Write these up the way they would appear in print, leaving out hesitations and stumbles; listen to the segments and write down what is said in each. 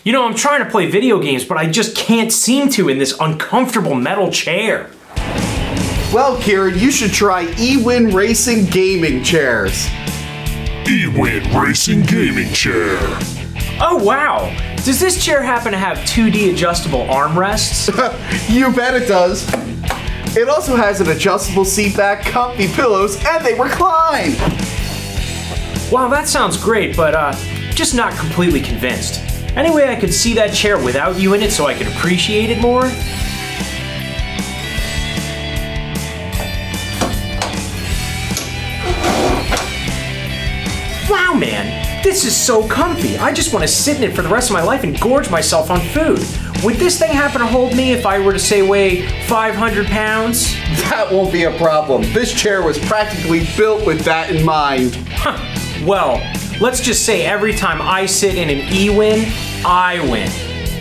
You know, I'm trying to play video games, but I just can't seem to in this uncomfortable metal chair. Well, Kieran, you should try eWin Racing Gaming Chairs. eWin Racing Gaming Chair. Oh, wow. Does this chair happen to have 2D adjustable armrests? You bet it does. It also has an adjustable seat back, comfy pillows, and they recline. Wow, that sounds great, but just not completely convinced. Any way I could see that chair without you in it so I could appreciate it more? Wow, man, this is so comfy. I just want to sit in it for the rest of my life and gorge myself on food. Would this thing happen to hold me if I were to, say, weigh 500 pounds? That won't be a problem. This chair was practically built with that in mind. Huh. Well, let's just say every time I sit in an eWin, I win.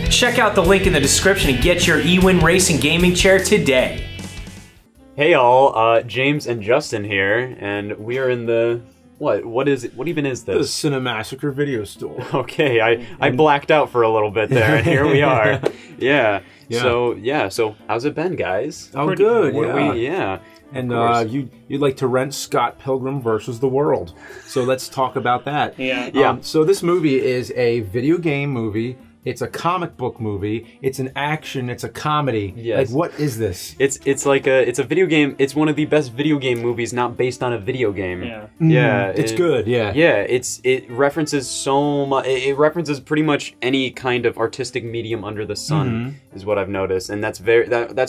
Check out the link in the description and get your eWin Racing Gaming Chair today. Hey all, James and Justin here, and we are in the... What is it? What even is this? The Cinemassacre video store. Okay, I blacked out for a little bit there, and here we are. Yeah. So how's it been, guys? Oh, good. Yeah. And you'd like to rent Scott Pilgrim versus the World. So let's talk about that. Yeah. So this movie is a video game movie. It's a comic book movie. It's an action. It's a comedy. Yes. Like, what is this? It's like a video game. It's one of the best video game movies not based on a video game. Yeah. Yeah. It's good. Yeah. Yeah. It references so much. It references pretty much any kind of artistic medium under the sun is what I've noticed, and that's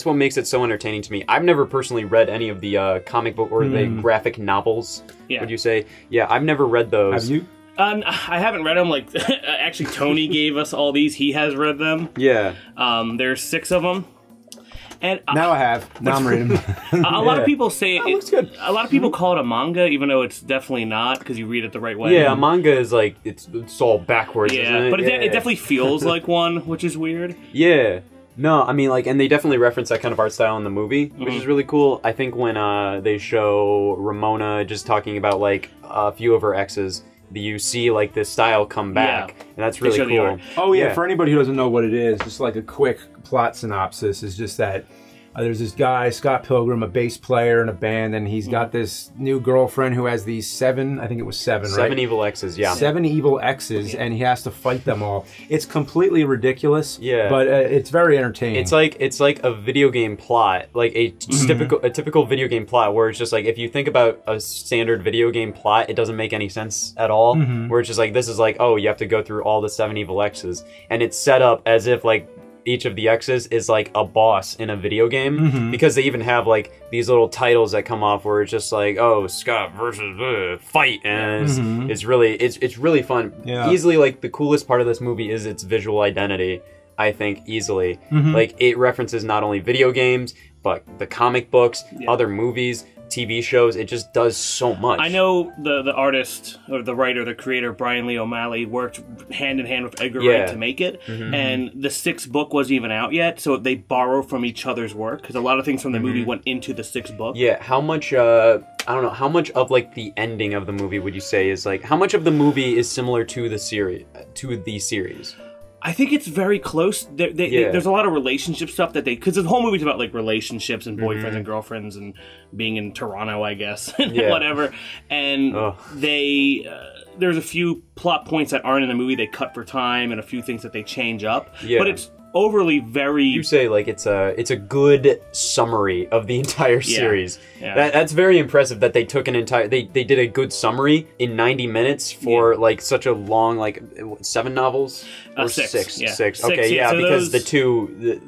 what makes it so entertaining to me. I've never personally read any of the comic book or the graphic novels. Yeah. Would you say? Yeah. I've never read those. Have you? I haven't read them. Like, actually, Tony gave us all these. He has read them. Yeah. There's 6 of them. And now I have. Now I'm reading them. A lot of people say it looks good. A lot of people call it a manga, even though it's definitely not, because you read it the right way. Yeah, a manga is like it's all backwards. Yeah, isn't it? but it definitely feels like one, which is weird. Yeah. No, I mean, like, and they definitely reference that kind of art style in the movie, which is really cool. I think when they show Ramona just talking about, like, a few of her exes, you see, like, this style come back, and that's really cool. Oh, yeah, for anybody who doesn't know what it is, just like a quick plot synopsis is just that there's this guy, Scott Pilgrim, a bass player in a band, and he's got this new girlfriend who has these 7, I think it was 7, right? 7 evil exes, yeah. 7 evil exes, and he has to fight them all. It's completely ridiculous, yeah, but it's very entertaining. It's like a video game plot, like a typical video game plot, where it's just like, if you think about a standard video game plot, it doesn't make any sense at all, where it's just like, this is like, oh, you have to go through all the 7 evil exes, and it's set up as if, like, each of the exes is like a boss in a video game, because they even have like these little titles that come off where it's just like, oh, Scott versus fight, and it's really fun. Yeah. Easily, like, the coolest part of this movie is its visual identity. I think easily, like, it references not only video games but the comic books, other movies, TV shows. It just does so much. I know the artist, or the writer, the creator, Bryan Lee O'Malley, worked hand in hand with Edgar Wright to make it, and the 6th book wasn't even out yet, so they borrow from each other's work, because a lot of things from the movie went into the 6th book. Yeah, how much, I don't know, how much of, like, the ending of the movie would you say is, like, how much of the movie is similar to the series? I think it's very close. There's a lot of relationship stuff that because the whole movie's about, like, relationships and boyfriends and girlfriends and being in Toronto, I guess, whatever. And there's a few plot points that aren't in the movie they cut for time, and a few things that they change up. Yeah. But it's overly very... You say, like, it's a good summary of the entire series. Yeah. That's very impressive that they took an entire... They did a good summary in 90 minutes for, like, such a long, like, 7 novels? Or 6. Yeah. 6. Okay, yeah, so because the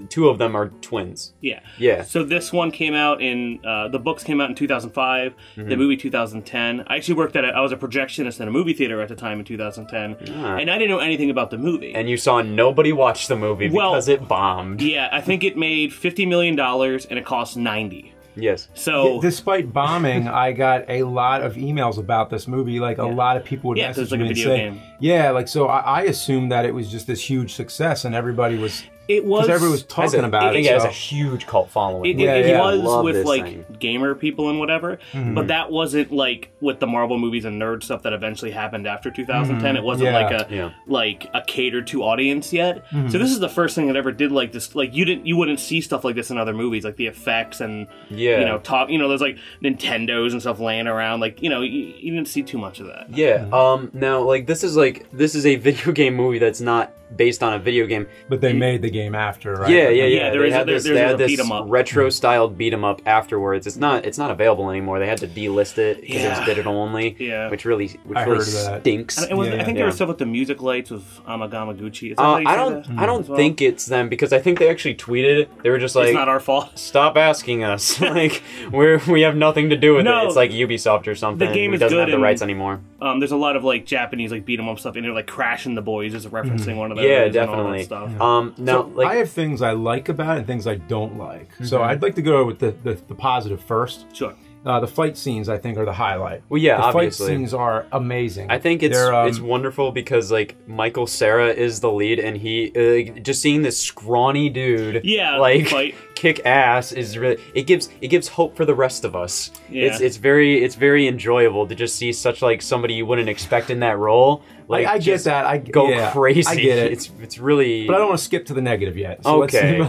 two of them are twins. Yeah. Yeah. So this one came out in... the books came out in 2005, the movie 2010. I actually worked I was a projectionist in a movie theater at the time in 2010, and I didn't know anything about the movie. And you saw nobody watch the movie because it bombed. Yeah, I think it made $50 million, and it cost $90. Yes. So despite bombing, I got a lot of emails about this movie. Like, a lot of people would message me and say, yeah, like, so I assumed that it was just this huge success and everybody was It was because everyone was talking about it. Yeah, it's so. a huge cult following. It was Love with this like thing. gamer people and whatever, but that wasn't like with the Marvel movies and nerd stuff that eventually happened after 2010. It wasn't like a catered to audience yet. So this is the first thing that ever did like this. Like you wouldn't see stuff like this in other movies, like the effects and there's like Nintendos and stuff laying around. Like you didn't see too much of that. Yeah. Now like this is a video game movie that's not based on a video game, but they made the game after, right? Yeah. They had this retro-styled beat 'em up afterwards. It's not available anymore. They had to delist it because it was digital only. Yeah, which really stinks. I think there was stuff with the music lights with Amagamaguchi. Is that how you say that? I don't think it's them because I think they actually tweeted it. They were just like, "It's not our fault. Stop asking us. Like we have nothing to do with it. It's like Ubisoft or something. The game who is doesn't good have the rights anymore. There's a lot of like Japanese like beat 'em up stuff, and they're like Crashing the Boys is referencing one of those. Yeah, definitely. Stuff. I have things I like about it and things I don't like. So I'd like to go with the positive first. Sure. The fight scenes, I think, are the highlight. Well, yeah, the obviously. fight scenes are amazing. I think it's wonderful because like Michael Cera is the lead, and he just seeing this scrawny dude, kick ass is really it gives hope for the rest of us. Yeah. It's very enjoyable to just see such like somebody you wouldn't expect in that role. Like I get that. I go crazy. I get it. It's really. But I don't want to skip to the negative yet. So okay.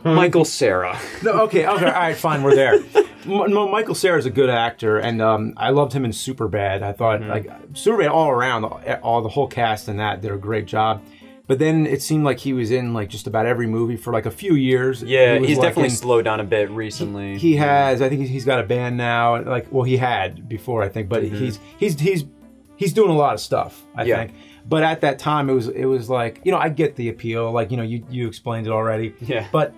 Michael Cera. No. Okay. All right. Fine. We're there. Michael Cera is a good actor, and I loved him in Superbad. I thought like Superbad all around, the whole cast and that did a great job. But then it seemed like he was in like just about every movie for like a few years. Yeah, he's definitely slowed down a bit recently. He has. I think he's got a band now. Like, well, he had before, I think, but he's doing a lot of stuff. I think. But at that time, it was like, I get the appeal. Like, you explained it already. Yeah. But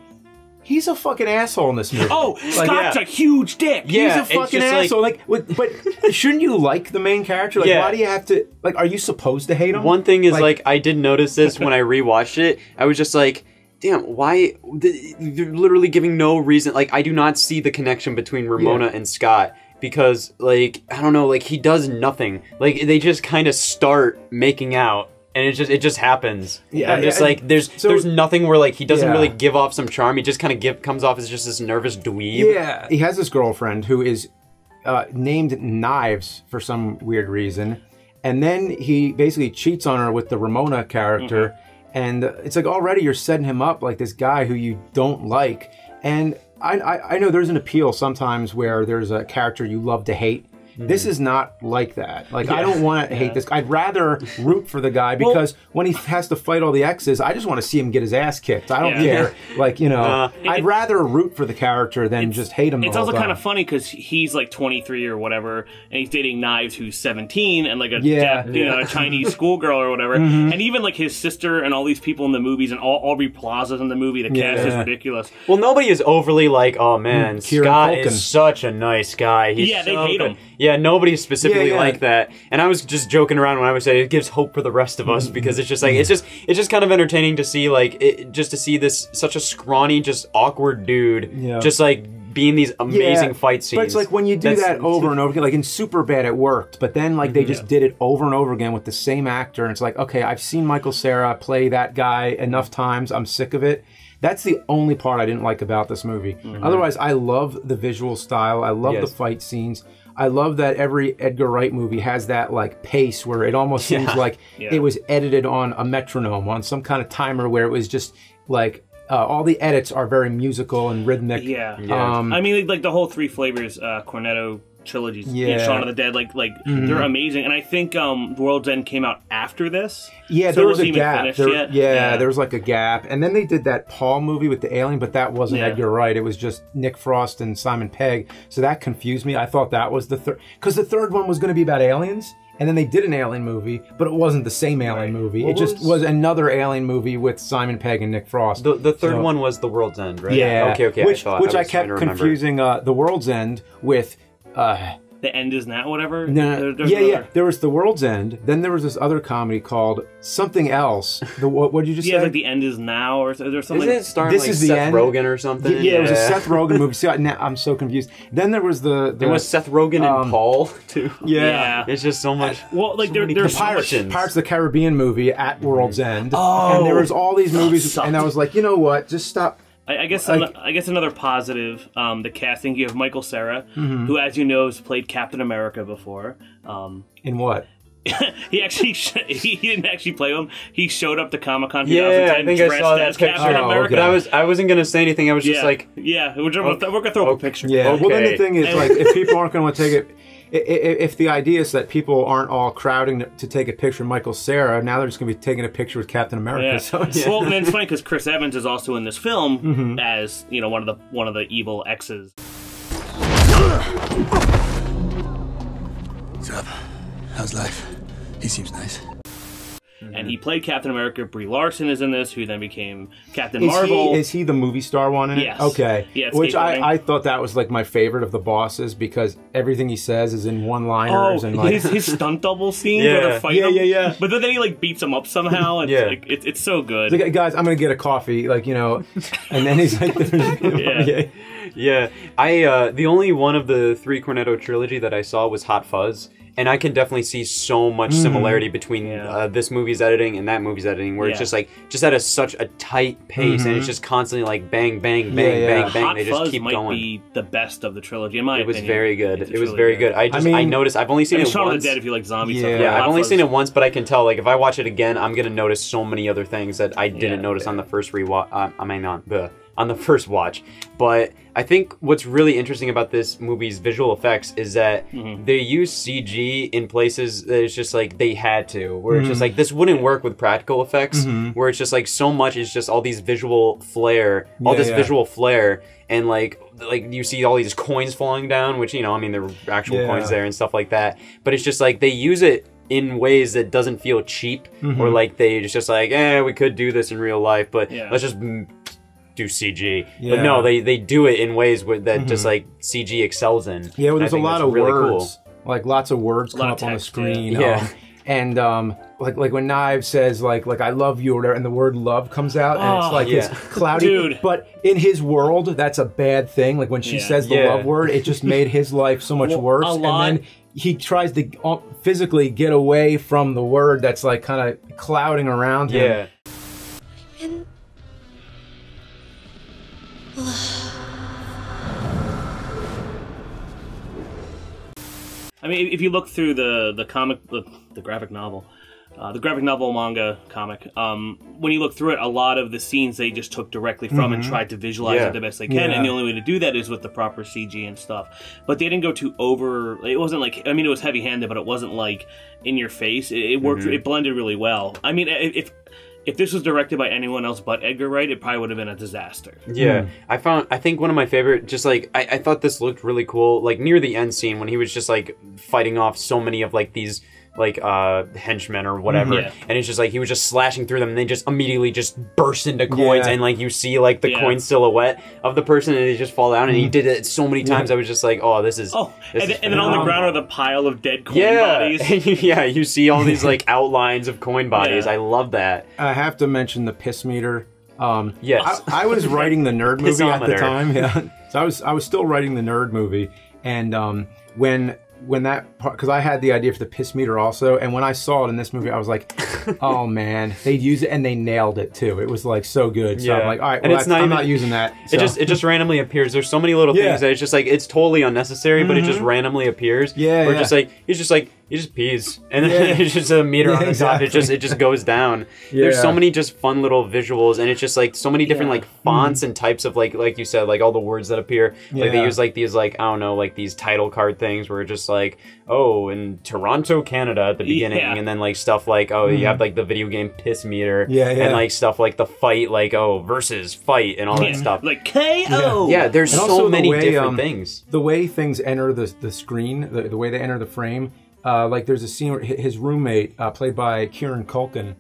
he's a fucking asshole in this movie. Oh, Scott's a huge dick. Yeah, he's a fucking asshole. But shouldn't you like the main character? Like, why do you have to? Like, are you supposed to hate him? One thing is, like I did notice this when I rewatched it. I was just like, damn, why? They're literally giving no reason. Like, I do not see the connection between Ramona and Scott. Because, like, I don't know, like, he does nothing. Like, they just kind of start making out, and it just happens. Yeah, I'm just like, there's nothing where, like, he doesn't really give off some charm. He just kind of comes off as just this nervous dweeb. Yeah, he has this girlfriend who is named Knives for some weird reason, and then he basically cheats on her with the Ramona character, and it's like already you're setting him up like this guy who you don't like, and I know there's an appeal sometimes where there's a character you love to hate. This is not like that. Like, I don't want to hate this. I'd rather root for the guy because when he has to fight all the exes, I just want to see him get his ass kicked. I don't care. Like, I'd rather root for the character than just hate him. It's also kind of funny because he's like 23 or whatever, and he's dating Knives, who's 17, and like a Chinese schoolgirl or whatever. And even like his sister and all these people in the movies and Aubrey Plaza's in the movie. The cast is ridiculous. Well, nobody is overly like, oh man, Scott is such a nice guy. He's they hate him. Yeah, nobody's specifically like that. And I was just joking around when I would say it gives hope for the rest of us because it's just like it's just kind of entertaining to see just to see this such a scrawny, just awkward dude just like being these amazing fight scenes. But it's like when you do that over and over again, like in Superbad it worked, but then like they just did it over and over again with the same actor, and it's like, okay, I've seen Michael Cera play that guy enough times, I'm sick of it. That's the only part I didn't like about this movie. Otherwise, I love the visual style, I love the fight scenes. I love that every Edgar Wright movie has that like pace where it almost seems like it was edited on a metronome, on some kind of timer where it was just like all the edits are very musical and rhythmic. I mean, like the whole Three Flavors Cornetto trilogies, Shaun of the Dead, they're amazing. And I think World's End came out after this. Yeah, so there was a gap. There was like a gap. And then they did that Paul movie with the alien, but that wasn't Edgar Wright. It was just Nick Frost and Simon Pegg. So that confused me. I thought that was the third. Because the third one was going to be about aliens. And then they did an alien movie, but it wasn't the same alien movie. It just was another alien movie with Simon Pegg and Nick Frost. The third one was The World's End, right? Yeah. Okay. Which I kept confusing The World's End with The End Is Now, whatever. No, yeah. There was The World's End. Then there was this other comedy called Something Else. What did you just say? Yeah, like The End Is Now or something. Isn't it starring This like is the Seth end? Rogen or something? Yeah, it was a Seth Rogen movie. See, now I'm so confused. Then there was There was Seth Rogen and Paul too. Yeah. It's just so much. Well, like so there's Pirates of the Caribbean movie at World's End. Oh. And there was all these movies, and I was like, you know what? Just stop. I guess another positive, the casting. You have Michael Cera, who, as you know, has played Captain America before. In what? He actually he didn't actually play him. He showed up to Comic-Con 2010 I think I saw that as Captain picture. America. But I wasn't gonna say anything. I was just like, we're gonna throw up a picture. Yeah. Okay. Well, then the thing is, like, if people aren't going to take it. If the idea is that people aren't all crowding to take a picture of Michael Cera, now they're just going to be taking a picture with Captain America. Yeah. So Well, and it's funny because Chris Evans is also in this film as one of the evil exes. What's up? How's life? He seems nice. And he played Captain America. Brie Larson is in this, who then became Captain Marvel. Is he the movie star one in it? Yes. Okay. Yeah, which skateboarding. I thought that was like my favorite of the bosses because everything he says is in one-liners and like his stunt double scene where they're fighting him. Yeah. But then he like beats him up somehow. And it's so good. Like, guys, I'm gonna get a coffee, and then he's like, Yeah. The only one of the 3 Cornetto trilogy that I saw was Hot Fuzz. And I can definitely see so much similarity between this movie's editing and that movie's editing, where it's just at such a tight pace, and it's just constantly like bang, bang, bang, bang, bang. Hot They just Fuzz keep might going. be the best of the trilogy, in my opinion. It was very good. It's It was really very good. good. I noticed. I've only seen it Shaun of once. the Dead if you like zombie stuff. Yeah, I've only seen it once, but I can tell. Like, if I watch it again, I'm gonna notice so many other things that I didn't notice on the first rewatch. On the first watch. But I think what's really interesting about this movie's visual effects is that they use CG in places that it's just like they had to, where it's just like this wouldn't work with practical effects, where it's just like so much is just all these visual flair, visual flair, and like you see all these coins falling down, which there were actual coins there and stuff like that. But it's just like they use it in ways that doesn't feel cheap, or like they just like, we could do this in real life, but let's just do CG. But no, they do it in ways that just like CG excels in. Yeah, well, there's a lot of really words, like lots of words come up on the screen. And like when Knives says like I love you or whatever, and the word love comes out, and it's like it's cloudy. Dude. But in his world, that's a bad thing. Like when she says the love word, it just made his life so much worse. And then he tries to physically get away from the word that's like kind of clouding around him. I mean, if you look through the comic, the graphic novel, manga comic, when you look through it, a lot of the scenes they just took directly from and tried to visualize it the best they can, and the only way to do that is with the proper CG and stuff. But they didn't go too over. It wasn't like, I mean, it was heavy-handed, but it wasn't like in your face. It worked. It blended really well. I mean, if this was directed by anyone else but Edgar Wright, it probably would have been a disaster. Yeah, I think one of my favorite, just like, I thought this looked really cool, like near the end scene when he was just like fighting off so many of like these like henchmen or whatever, and it's just like he was just slashing through them, and they just immediately just burst into coins, and like you see like the coin silhouette of the person, and they just fall down, and he did it so many times. I was just like, oh, this is and then on the ground are the pile of dead coin bodies. Yeah, you see all these like outlines of coin bodies. I love that. I have to mention the piss meter. Yes, I was writing the nerd movie at the time. So I was still writing the nerd movie, and when that part, because I had the idea for the piss meter also, and when I saw it in this movie, I was like, oh man, they'd use it, and they nailed it too. It was like so good. So I'm like, all right, well, I'm not using that. So. It just randomly appears. There's so many little things that it's just like, it's totally unnecessary, but it just randomly appears. Where just like, he just pees, and then it's just a meter on the top. It just goes down. There's so many just fun little visuals, and it's just like so many different like fonts and types of like you said, like all the words that appear. Like they use like these like, I don't know, like these title card things where it's just like, oh, in Toronto, Canada at the beginning, and then like stuff like, oh, you have like the video game piss meter, and like stuff like the fight, like versus fight and all that stuff, like KO. Yeah, there's so many different things. The way things enter the screen, the way they enter the frame. Like there's a scene where his roommate, played by Kieran Culkin.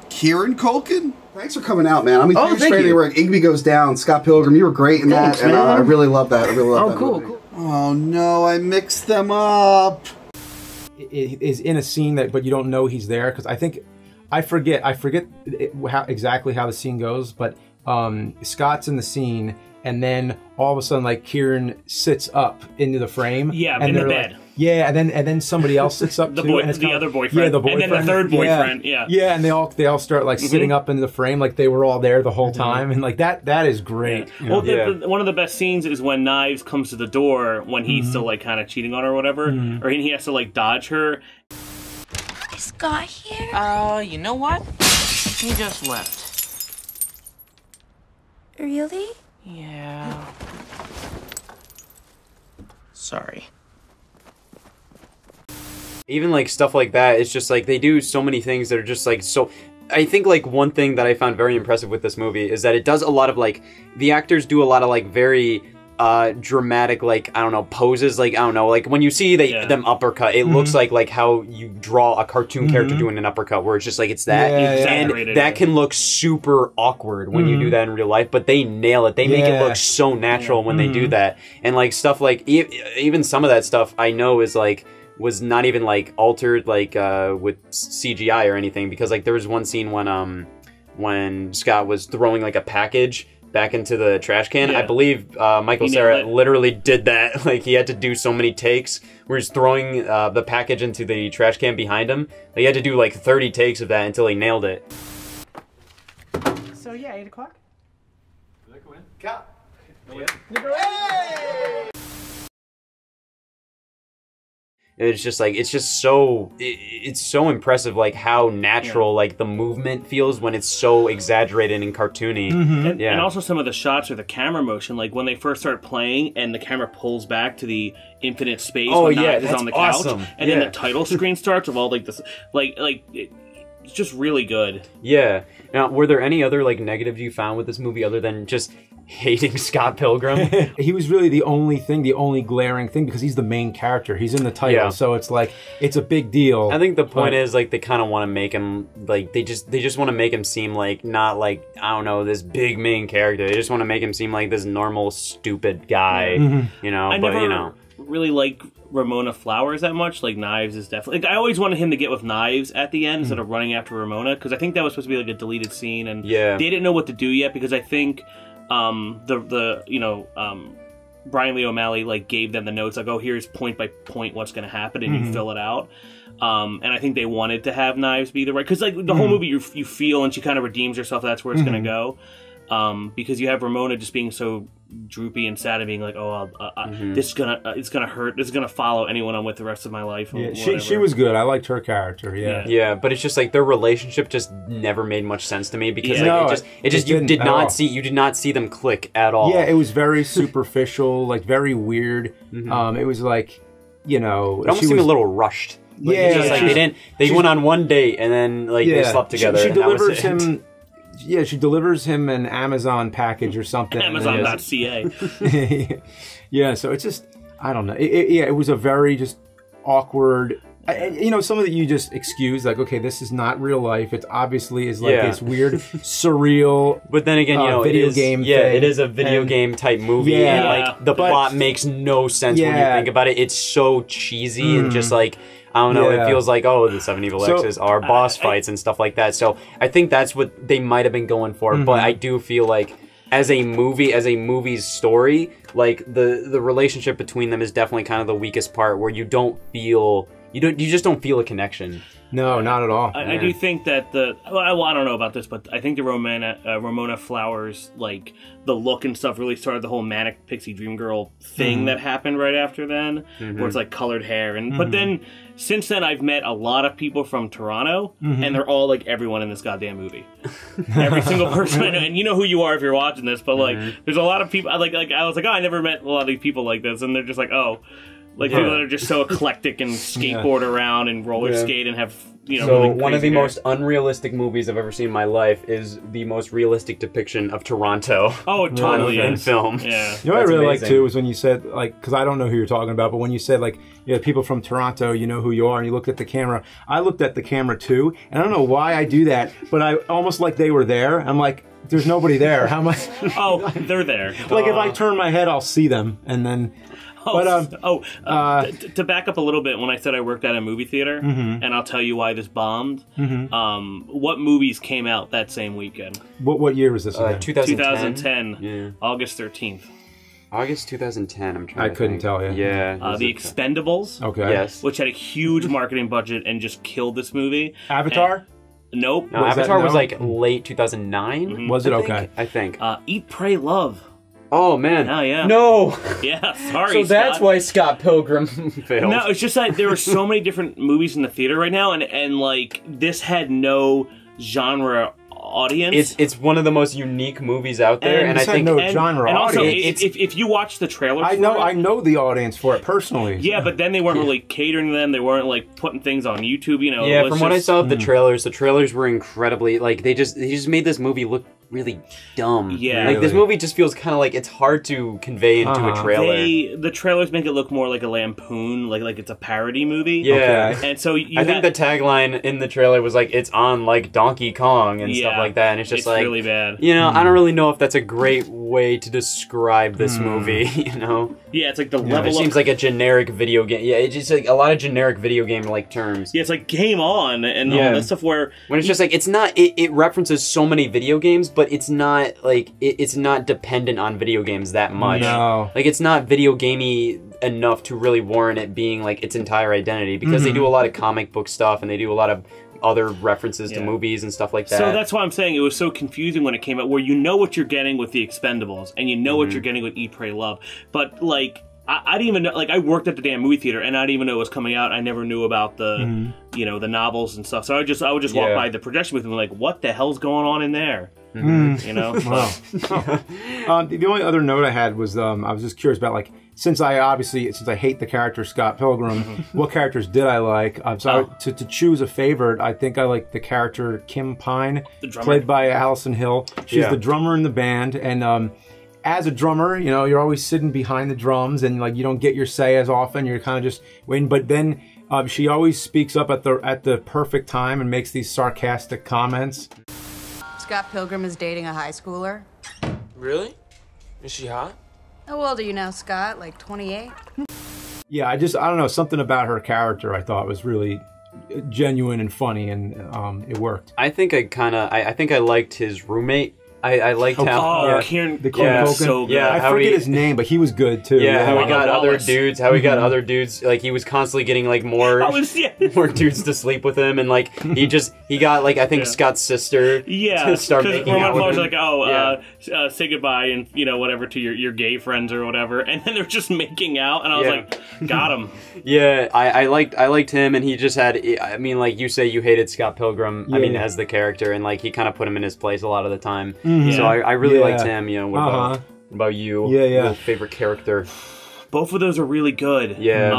Kieran Culkin? Thanks for coming out, man. I mean, thank you. Igby Goes Down, Scott Pilgrim, you were great in that, and I really love that. I really love that movie. Cool. Oh no, I mixed them up. It is in a scene that, but you don't know he's there because I forget exactly how the scene goes, but Scott's in the scene, and then all of a sudden, like, Kieran sits up into the frame. Yeah, and in the bed. Like, yeah, and then somebody else sits up the too. boy, and it's the other boyfriend. Yeah, the boyfriend. And then the third boyfriend. Yeah. Yeah, and they all start like sitting up into the frame, like they were all there the whole time, and like that is great. Yeah. Well, one of the best scenes is when Knives comes to the door when he's still like kind of cheating on her or whatever, or he has to like dodge her. Is Scott here? You know what? He just left. Really? Yeah. Sorry. Even like stuff like that, it's just like they do so many things that are just like so. I think like one thing that I found very impressive with this movie is that it does a lot of like the actors do a lot of like very dramatic, like, I don't know, poses, like, I don't know, like when you see them uppercut, it looks like how you draw a cartoon character doing an uppercut, where it's just like it's that, and that can look super awkward when you do that in real life, but they nail it. They make it look so natural when they do that, and like stuff like even some of that stuff I know is like was not even like altered like with CGI or anything, because like there was one scene when Scott was throwing like a package back into the trash can. I believe Michael Cera literally did that. Like he had to do so many takes where he's throwing the package into the trash can behind him. Like, he had to do like 30 takes of that until he nailed it. So yeah, 8 o'clock. Did I go in? Cut. It's just like it's so impressive, like how natural like the movement feels when it's so exaggerated and cartoony. And also some of the shots or the camera motion, like when they first start playing and the camera pulls back to the infinite space when Knives is on the couch, and then the title screen starts with all like this, like it's just really good. Yeah. Now, were there any other like negatives you found with this movie other than just hating Scott Pilgrim? He was really the only glaring thing, because he's the main character. He's in the title, so it's like it's a big deal. I think the point is like they kind of want to make him like they just want to make him seem like not like, I don't know, this big main character. They just want to make him seem like this normal stupid guy, you know. I never really like Ramona Flowers that much. Like Knives is definitely like, I always wanted him to get with Knives at the end instead of running after Ramona, because I think that was supposed to be like a deleted scene, and they didn't know what to do yet, because I think Bryan Lee O'Malley like gave them the notes like, oh, here's point by point what's going to happen, and you fill it out. And I think they wanted to have Knives be the right, because like the whole movie you feel, and she kind of redeems herself. That's where it's going to go. Because you have Ramona just being so droopy and sad and being like, oh, this is it's gonna hurt. This is gonna follow anyone I'm with the rest of my life. Yeah, she was good. I liked her character. Yeah, but it's just like their relationship just never made much sense to me, because you did not see them click at all. Yeah, it was very superficial, like very weird. It was like, you know, it almost seemed a little rushed. Like, just like they went on one date and then like they slept together. She delivers him. Yeah, she delivers him an Amazon package or something. Amazon.ca. Yeah, so it's just, I don't know. It was a very just awkward, you know, some of it you just excuse, like, okay, this is not real life. It obviously is like this weird, surreal, but then again, you know, video game thing. It is a video game type movie, and like the plot makes no sense when you think about it. It's so cheesy and just like, I don't know, it feels like, oh, the 7 Evil X's are boss fights and stuff like that. So I think that's what they might have been going for, but I do feel like as a movie's story, like the relationship between them is definitely kind of the weakest part, where you just don't feel a connection. No, not at all. I do think that I don't know about this, but I think the Ramona Flowers, like the look and stuff, really started the whole manic pixie dream girl thing that happened right after then, where it's like colored hair, and but then since then I've met a lot of people from Toronto, and they're all like everyone in this goddamn movie. Every single person I know, and you know who you are if you're watching this, but like there's a lot of people. Like I was like, oh, I never met a lot of these people like this, and they're just like, oh. Like people that are just so eclectic and skateboard around and roller skate and have, you know, so really one of the hair. most unrealistic movies I've ever seen in my life is the most realistic depiction of Toronto. Oh, it totally in is. film. Yeah. You know what I really like too was when you said, like, because I don't know who you're talking about, but when you said like, yeah, people from Toronto, you know who you are, and you looked at the camera. I looked at the camera too, and I don't know why I do that, but I almost like they were there. I'm like, there's nobody there. How am I? Oh, they're there. Like if I turn my head, I'll see them, and then. To back up a little bit, when I said I worked at a movie theater, and I'll tell you why this bombed. What movies came out that same weekend? What year was this? 2010. 2010, August 13th. August 2010. I'm trying. I couldn't tell you. Yeah. The Expendables. Okay. Yes. Which had a huge marketing budget and just killed this movie. Avatar. Nope. No, Avatar was like late 2009. Was it? Okay. I think. Eat, Pray, Love. Oh man. Oh yeah. No. Yeah. Sorry. So that's Scott. why Scott Pilgrim failed. No, it's just that there are so many different movies in the theater right now, and like this had no genre audience. It's one of the most unique movies out there, and I think genre and also, audience. if you watch the trailer, I know the audience for it personally. Yeah, but then they weren't really catering to them. They weren't like putting things on YouTube. You know. Yeah, from what I saw of the trailers were incredibly like they just made this movie look really dumb. Yeah, like this movie just feels kind of like it's hard to convey into a trailer. The trailers make it look more like a lampoon, like it's a parody movie. Yeah, and so I think the tagline in the trailer was like it's on like Donkey Kong and stuff like that, and it's just like really bad. You know, I don't really know if that's a great way to describe this movie. You know. Yeah, it's like the level. It seems like a generic video game. Yeah, it's just like a lot of generic video game like terms. Yeah, it's like Game On and all that stuff. When it's just like it's not. It references so many video games, but it's not like it's not dependent on video games that much. No. Like it's not video gamey enough to really warrant it being like its entire identity because they do a lot of comic book stuff and they do a lot of other references to movies and stuff like that. So that's why I'm saying it was so confusing when it came out, where you know what you're getting with the Expendables and you know what you're getting with Eat, Pray, Love, but like I didn't even know. Like I worked at the damn movie theater and I didn't even know it was coming out. I never knew about the the novels and stuff. So I would just walk by the projection with them like, what the hell's going on in there? You know. Wow. The only other note I had was I was just curious about like since I hate the character Scott Pilgrim, what characters did I like? To choose a favorite, I think I like the character Kim Pine, played by Allison Hill. She's the drummer in the band, and as a drummer, you know, you're always sitting behind the drums, and like you don't get your say as often. You're kind of just waiting, but then she always speaks up at the perfect time and makes these sarcastic comments. Scott Pilgrim is dating a high schooler. Really? Is she hot? How old are you now, Scott? Like 28? Yeah, I don't know, something about her character I thought was really genuine and funny, and it worked. I think I liked his roommate. I liked how Kieran, the Kieran Culkin. So good. I forget his name, but he was good too. Yeah, how he got other dudes. How he got other dudes. Like he was constantly getting like more dudes to sleep with him, and like he got like I think Scott's sister. To start making out with him. Like say goodbye and whatever to your gay friends or whatever, and then they're just making out, and I was like, got him. Yeah, I liked him, and he just had. I mean, like you say, you hated Scott Pilgrim. As the character, and like he kind of put him in his place a lot of the time. So I really liked him. What about you? Your favorite character? Both of those are really good. Yeah.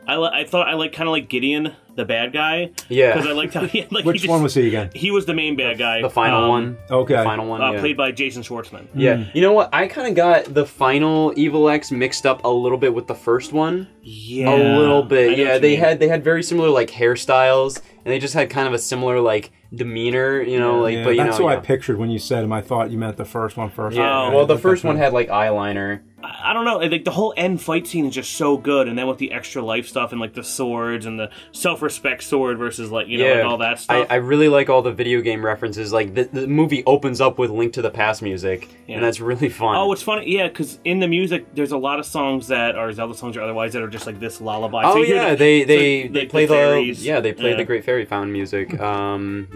I thought I kind of like Gideon, the bad guy. Yeah. Because I liked how he like. Which one was he again? He was the main bad guy. The final one. Okay. The final one. Played by Jason Schwartzman. Yeah. You know what? I kind of got the final Evil X mixed up a little bit with the first one. Yeah. A little bit. Yeah. They had very similar like hairstyles, and they just had kind of a similar like demeanor, but that's what I pictured when you said him. I thought you meant the first one first. Yeah. Well, the first one had like eyeliner. I don't know. Like the whole end fight scene is just so good, and then with the extra life stuff and like the swords and the self-respect sword versus like like all that stuff. I really like all the video game references. Like the movie opens up with Link to the Past music, and that's really fun. Oh, it's funny, because in the music there's a lot of songs that are Zelda songs or otherwise that are just like this lullaby. Oh so yeah, they play the fairies. They play the Great Fairy Fountain music.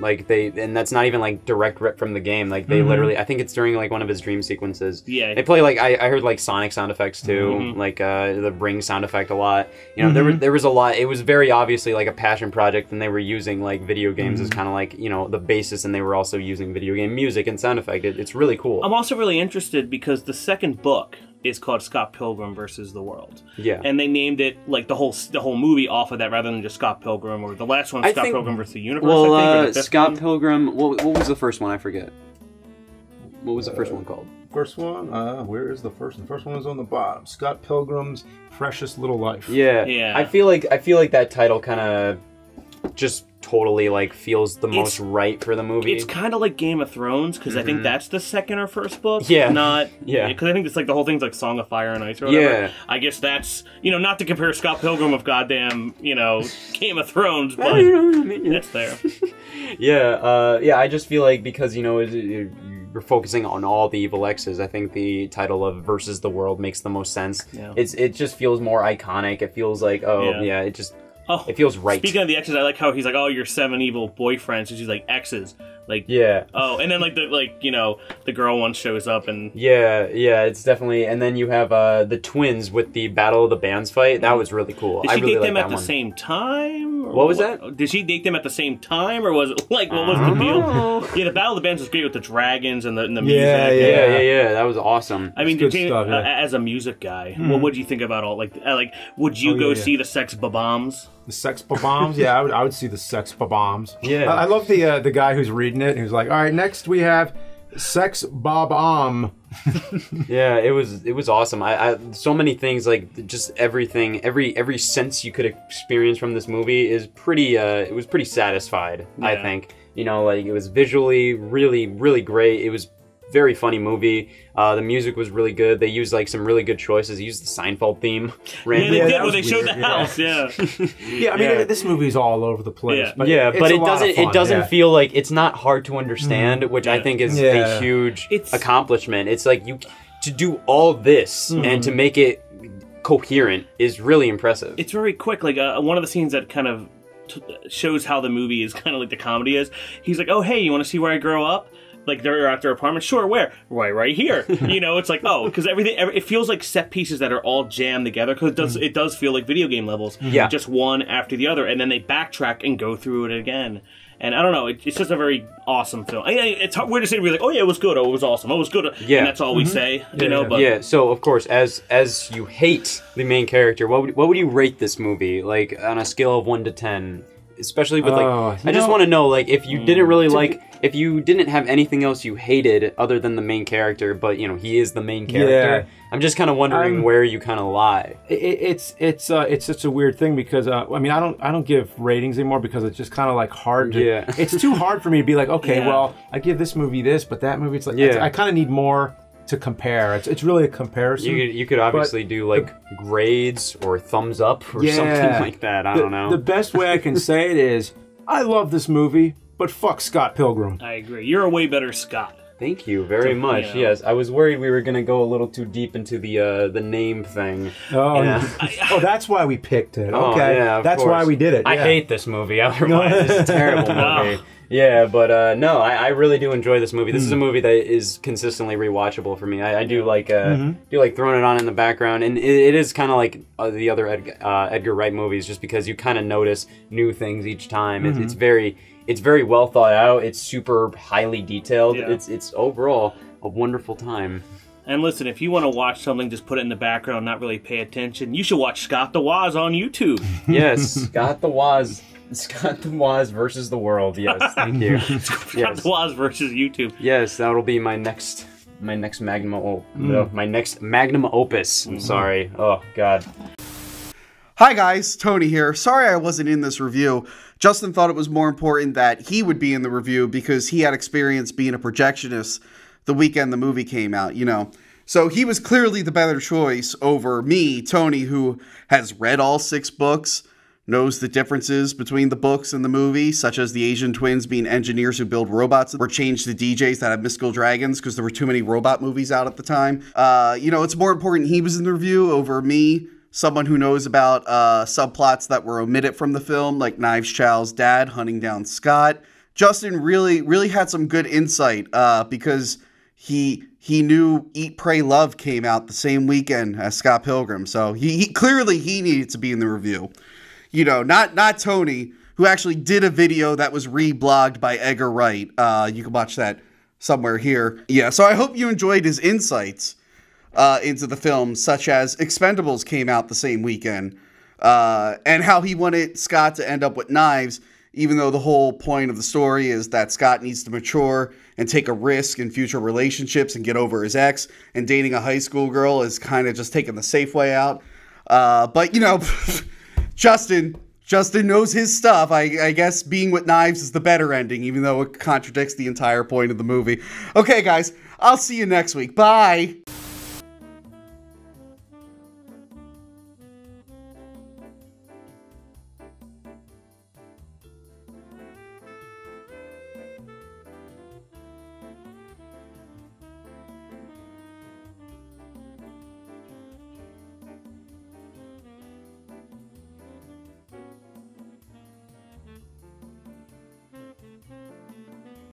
And that's not even like direct rip from the game. Like they literally, I think it's during like one of his dream sequences. Yeah, they play like I heard like Sonic sound effects too, like the ring sound effect a lot. There was a lot. It was very obviously like a passion project, and they were using like video games as kind of like the basis, and they were also using video game music and sound effect. It's really cool. I'm also really interested because the second book is called Scott Pilgrim versus the World. Yeah, and they named it like the whole movie off of that rather than just Scott Pilgrim, or the last one Scott Pilgrim versus the Universe. Well, Scott Pilgrim. What was the first one? I forget. What was the first one called? First one? Where is the first one? The first one is on the bottom. Scott Pilgrim's Precious Little Life. Yeah. I feel like that title kind of just totally like feels the most right for the movie. It's kind of like Game of Thrones, because I think that's the second or first book. Yeah. Not... Yeah. Because I think it's like the whole thing's like Song of Fire and Ice or whatever. Yeah. I guess that's, you know, not to compare Scott Pilgrim with goddamn, you know, Game of Thrones, but it's there. Yeah, I just feel like because, you know, you're focusing on all the evil X's, I think the title of Versus the World makes the most sense. Yeah. It just feels more iconic. It feels like, it feels right. Speaking of the X's, I like how he's like, "Oh, you're 7 evil boyfriends," and she's like, "X's." Like, yeah. Oh, and then like the girl one shows up and yeah, it's definitely. And then you have the twins with the Battle of the Bands fight. That was really cool. Did she date them at the same time? What was that? Did she date them at the same time, or was it like what was the deal? Yeah, the Battle of the Bands was great with the dragons and the music. Yeah. That was awesome. I mean, as a music guy, what do you think about all like would you go see the Sex Bob-ombs? The Sex Bob-ombs? Yeah, I would see the Sex Bob-ombs. Yeah. I love the guy who's reading it, who's like, all right, next we have Sex Bob-omb. Yeah, it was awesome. I so many things, like just everything, every sense you could experience from this movie is pretty. It was pretty satisfied. Yeah. I think, you know, like it was visually really, really great. It was very funny movie. The music was really good. They used like some really good choices. They used the Seinfeld theme. Yeah, they did when they showed the house. Yeah. Yeah, I mean, this movie's all over the place. Yeah. But but it doesn't feel like it's not hard to understand, which I think is a huge accomplishment. It's like to do all this and to make it coherent is really impressive. It's very quick. Like one of the scenes that kind of shows how the movie is kind of like the comedy is. He's like, "Oh, hey, you want to see where I grow up?" Like, they're at their apartment. Sure, where? Right here. You know, it's like, oh, because it feels like set pieces that are all jammed together, because it does feel like video game levels. Yeah. Just one after the other, and then they backtrack and go through it again. And I don't know, it's just a very awesome film. It's weird to say, we're like, oh yeah, it was good, oh, it was awesome, oh, it was good. Yeah. And that's all we say, you know? But yeah, so of course, as you hate the main character, what would you rate this movie? Like, on a scale of 1 to 10? Especially with I just want to know, like, if you didn't really if you didn't have anything else you hated other than the main character, but you know he is the main character. I'm just kind of wondering where you kind of lie. It's such a weird thing because I mean I don't give ratings anymore because it's just kind of like hard to. Yeah. It's too hard for me to be like, okay, well I give this movie this, but that movie it's like I kind of need more to compare. It's really a comparison. You could obviously do like grades or thumbs up or something like that. I don't know. The best way I can say it is I love this movie, but fuck Scott Pilgrim. I agree. You're a way better Scott. Thank you very much. You know. Yes, I was worried we were going to go a little too deep into the name thing. Oh, that's why we picked it. Oh, okay, yeah, that's why we did it. I hate this movie. Otherwise, it's a terrible movie. Yeah, but no, I really do enjoy this movie. This is a movie that is consistently rewatchable for me. I do like throwing it on in the background, and it is kind of like the other Edgar Wright movies, just because you kind of notice new things each time. It's very well thought out. It's super highly detailed. Yeah. It's overall a wonderful time. And listen, if you want to watch something, just put it in the background, not really pay attention. You should watch Scott the Woz on YouTube. Yes, Scott the Woz. Scott the Woz versus the world. Yes, thank you. Scott the Woz versus YouTube. Yes, that'll be my next magnum opus. I'm sorry. Oh God. Hi guys, Tony here. Sorry I wasn't in this review. Justin thought it was more important that he would be in the review because he had experience being a projectionist the weekend the movie came out, you know. So he was clearly the better choice over me, Tony, who has read all 6 books, knows the differences between the books and the movie, such as the Asian twins being engineers who build robots or change the DJs that have mystical dragons because there were too many robot movies out at the time. You know, it's more important he was in the review over me, someone who knows about subplots that were omitted from the film, like Knives Chow's dad hunting down Scott. Justin really had some good insight because he knew Eat, Pray, Love came out the same weekend as Scott Pilgrim, so he clearly needed to be in the review. You know, not Tony, who actually did a video that was reblogged by Edgar Wright. You can watch that somewhere here. Yeah, so I hope you enjoyed his insights into the film, such as Expendables came out the same weekend, and how he wanted Scott to end up with knives, even though the whole point of the story is that Scott needs to mature and take a risk in future relationships and get over his ex, and dating a high school girl is kind of just taking the safe way out. But, you know, Justin Justin knows his stuff. I guess being with knives is the better ending, even though it contradicts the entire point of the movie. Okay, guys, I'll see you next week. Bye!